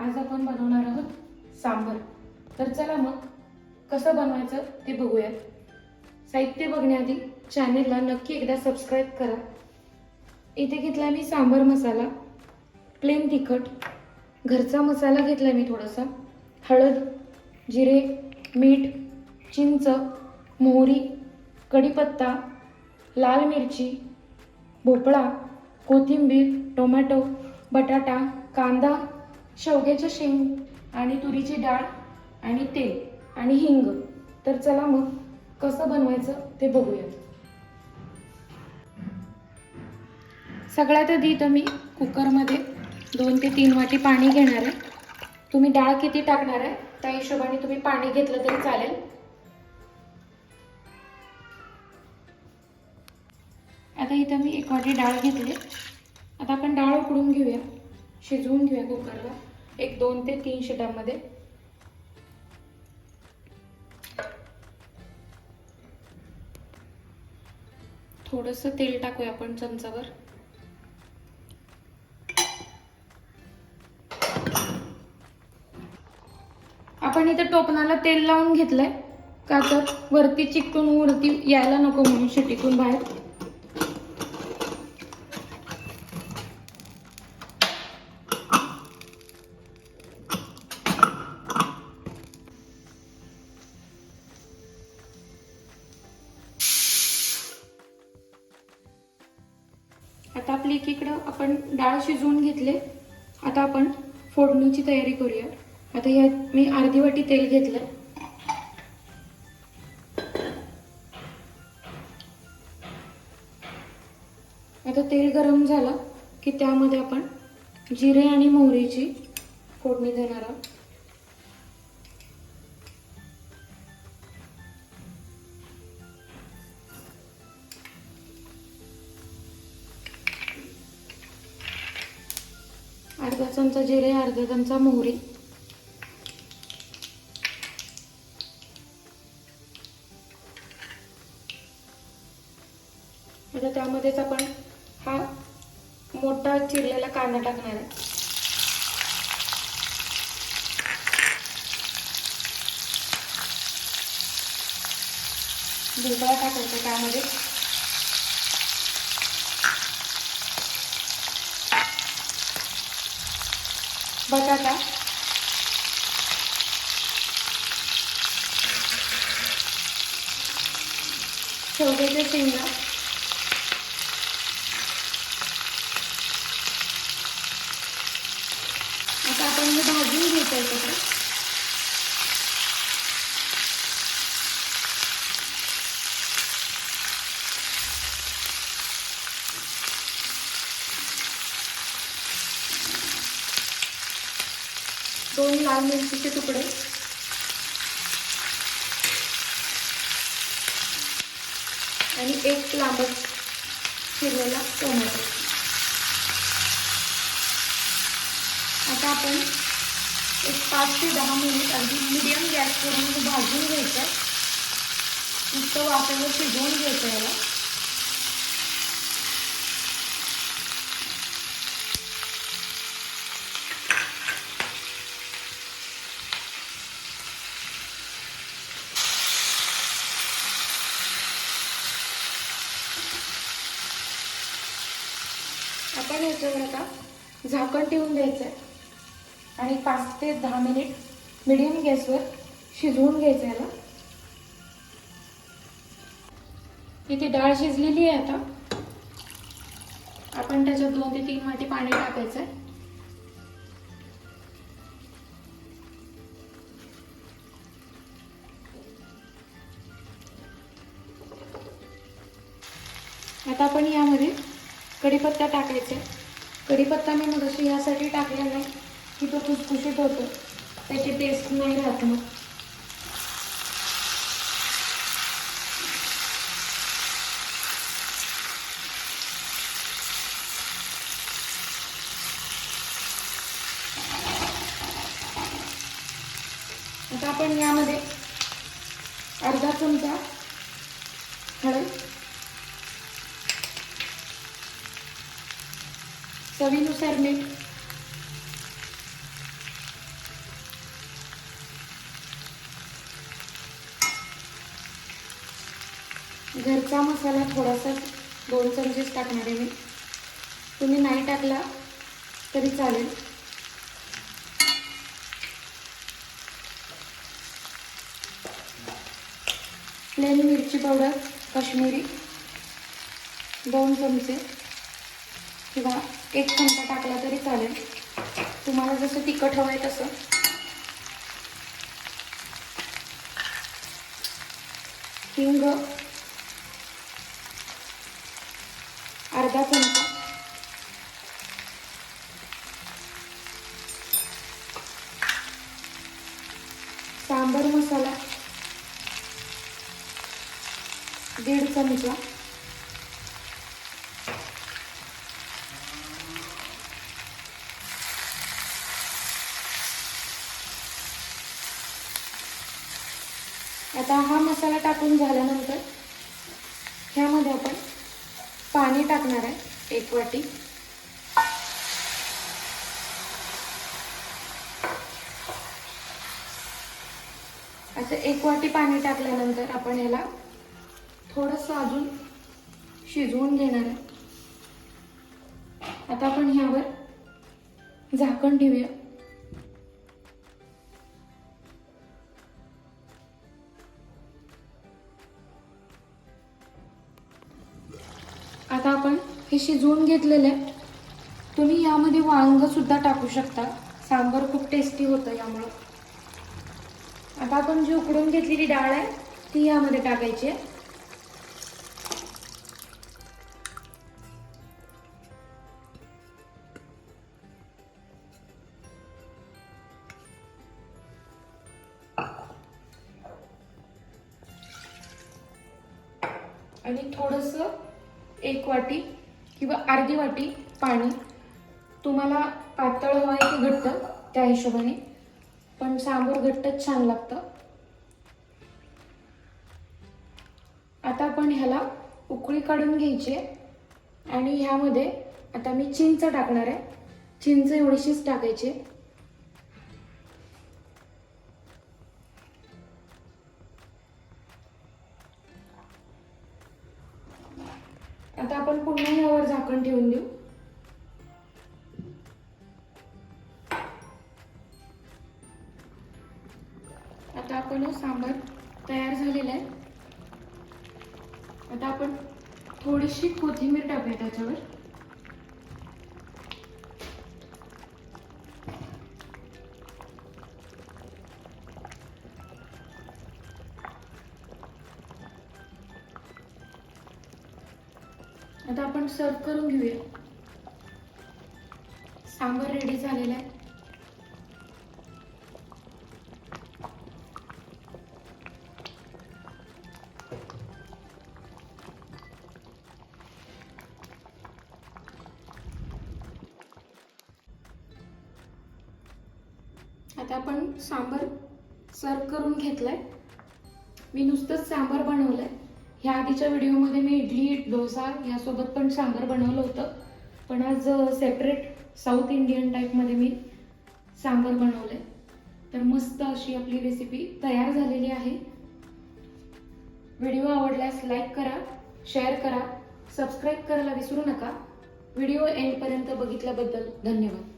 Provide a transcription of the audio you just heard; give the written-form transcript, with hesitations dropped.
आज आपण बनवणार आहोत सांबर। तर चला मग कसं बनवायचं ते बघूयात। साहित्य बघण्याआधी चॅनेलला नक्की एकदा सबस्क्राइब करा। इथे घेतला मी सांबर मसाला, प्लेन तिखट, घरचा मसाला घेतला मी थोडासा, हळद, जिरे, मीठ, चिंच, मोहरी, कढीपत्ता, लाल मिरची, भोपळा, कोथिंबीर, टोमॅटो, बटाटा, कांदा, शेवग्याचे शेंग आणि तुरीची डाळ आणि तेल आणि हिंग। तर चला मग कसं बनवायचं ते बघूया। सगळ्यात आधी तर मी कुकरमध्ये 2 ते 3 वाटी पाणी घेणार आहे। तुम्ही डाळ किती टाकणार आहे त्या हिशोबाने तुम्ही पाणी घेतलं तरी चालेल। आता इथं मी 1 वाटी डाळ घेतली। आता आपण डाळ उकडून घेऊया, शिजवून घेऊया कुकरला 2 ते 3 शिट्यांमध्ये। थोडंसं तेल टाकूया आपण चमचाभर। आपण इथे टोपणाला तेल लावून घेतलंय का तर वरती चिकटून वरती यायला नको म्हणून शिट्टीतून बाहेर। आता आपली एकीकडे आपण डाळ शिजवून घेतले। आता आपण फोडणीची तयारी करूया। आता यात मी अर्धी वाटी तेल घेतलं। आता तेल गरम झालं की त्यामध्ये आपण जिरे आणि मोहरीची फोडणी देणार आहोत। अर्धा चमचा जिरे, अर्धा चमचा मोहरी, आता त्यामध्येच आपण हा मोठा चिरलेला कांदा टाकणार आहे। भोपळा टाकायचा त्यामध्ये, बटाटा, शेवग्याच्या शेंगा, आता आपण हे भाजून घ्यायचं एकत्र। दोन लाल मिरचीचे तुकडे आणि 1 लांबट चिरलेला टोमॅटो। आता आपण 5 ते 10 मिनिट अगदी मीडियम गॅसवरून भाजून घ्यायचं। नुसतं वाफेवर शिजवून घ्यायचं याला। आपण याच्यावर आता झाकण ठेवून द्यायचं आहे आणि 5 ते 10 मिनिट मीडियम गॅसवर शिजवून घ्यायचं याला। इथे डाळ शिजलेली आहे। आता आपण त्याच्यात 2 ते 3 वाटी पाणी टाकायचं आहे। आता आपण यामध्ये कढीपत्ता टाकायचा आहे। कढीपत्ता मी मगाशी यासाठी टाकला नाही की तो खुसखुशीत होतो, त्याची टेस्ट नाही राहत मग। आता आपण यामध्ये अर्धा चमचा हळद, चवीनुसार मीठ, घरचा मसाला थोडासा 2 चमचेच टाकणार आहे मी. तुम्ही नाही टाकला तरी चालेल. प्लेन मिरची पावडर काश्मीरी 2 चमचे किंवा 1 चमचा टाकला तरी चालेल, तुम्हाला जसं तिखट हवं आहे तसं. हिंग अर्धा चमचा. सांबर मसाला 1.5 चमचा. आता हा मसाला टाकून झाल्यानंतर ह्यामध्ये आपण पाणी टाकणार आहे 1 वाटी. आता 1 वाटी पाणी टाकल्यानंतर आपण याला थोडंसं अजून शिजवून घेणार आहे. आता आपण ह्यावर झाकण ठेवूया. आता आपण हे शिजवून घेतलेलं आहे. तुम्ही यामध्ये वांग सुद्धा टाकू शकता, सांबार खूप टेस्टी होतं यामुळे. आता आपण जी उकडून घेतलेली डाळ आहे ती यामध्ये टाकायची आहे. आणि थोडंसं 1 वाटी किंवा अर्धी वाटी पाणी. तुम्हाला पातळ हवं आहे की घट्ट त्या हिशोबाने, पण सांबार घट्टच छान लागतं. आता आपण ह्याला उकळी काढून घ्यायची आहे आणि ह्यामध्ये आता मी चिंच टाकणार आहे. चिंच एवढीशीच टाकायची. आता आपण पुन्हा यावर झाकण ठेवून देऊ. आता आपण सांबार तयार झालेला आहे. आता आपण थोडीशी कोथिंबीर टाकूया त्याच्यावर. आता आपण सर्व करून घेऊया. सांबार रेडी झालेला आहे. आता आपण सांबार सर्व करून घेतलाय. मी नुसतंच सांबार बनवलंय. ह्या आधीच्या व्हिडिओमध्ये मी इडली डोसा यासोबत पण सांबार बनवलं होतं, पण आज सेपरेट साऊथ इंडियन टाईपमध्ये मी सांबार बनवलंय. तर मस्त अशी आपली रेसिपी तयार झालेली आहे. व्हिडिओ आवडल्यास लाईक करा, शेअर करा, सबस्क्राईब करायला विसरू नका. व्हिडिओ एंडपर्यंत बघितल्याबद्दल धन्यवाद.